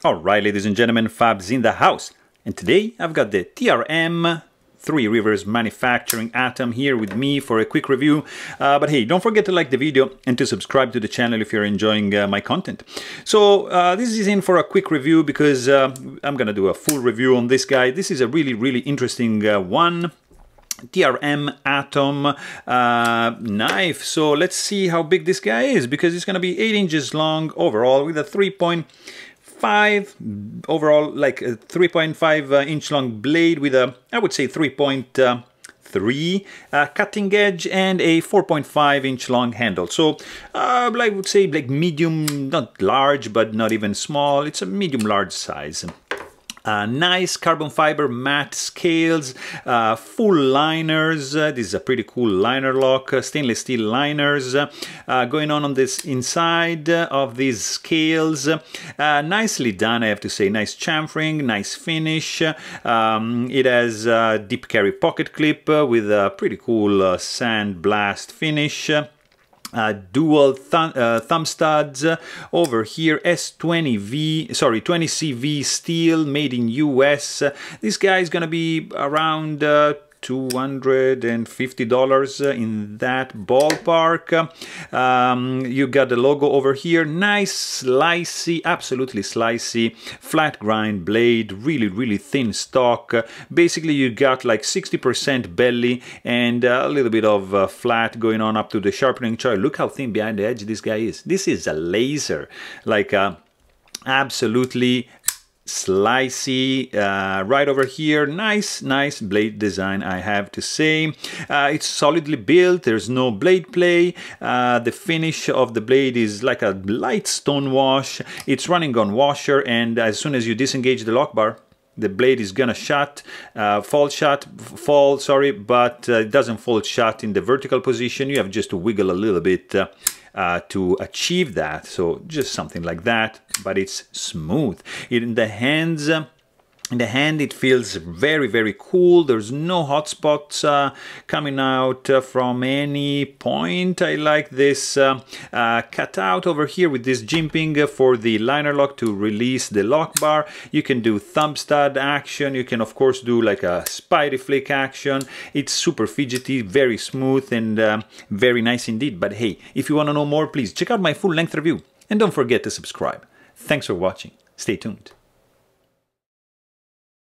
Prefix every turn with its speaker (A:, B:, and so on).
A: Alright, ladies and gentlemen, Fabs in the house. And today I've got the TRM Three Rivers Manufacturing Atom here with me for a quick review. But hey, don't forget to like the video and to subscribe to the channel if you're enjoying my content. So this is in for a quick review because I'm gonna do a full review on this guy. This is a really interesting one. TRM Atom knife. So let's see how big this guy is, because it's gonna be 8 inches long overall with a 3.5 overall, like a 3.5 inch long blade with a, I would say 3.3 cutting edge and a 4.5 inch long handle. So I would say like medium, not large but not even small. It's a medium large size. Nice carbon fiber matte scales, full liners. This is a pretty cool liner lock, stainless steel liners going on this inside of these scales. Nicely done, I have to say. Nice chamfering, nice finish. It has a deep carry pocket clip with a pretty cool sand blast finish. Dual thumb studs over here, S20CV steel, made in US. This guy is gonna be around $250 in that ballpark. You got the logo over here. Nice slicey, absolutely slicey, flat grind blade, really thin stock. Basically you got like 60% belly and a little bit of flat going on up to the sharpening choil. Look how thin behind the edge this guy is. This is a laser, like absolutely slicey. Right over here, nice blade design, I have to say. It's solidly built, there's no blade play. The finish of the blade is like a light stone wash. It's running on washer, and as soon as you disengage the lock bar, the blade is gonna fall, but it doesn't fall shut in the vertical position. You have just to wiggle a little bit to achieve that. So just something like that, but it's smooth. In the hands, it feels very cool. There's no hot spots coming out from any point. I like this cutout over here with this jimping for the liner lock to release the lock bar. You can do thumb stud action. You can of course do like a spidey flick action. It's super fidgety, very smooth, and very nice indeed. But hey, if you want to know more, please check out my full length review and don't forget to subscribe. Thanks for watching. Stay tuned.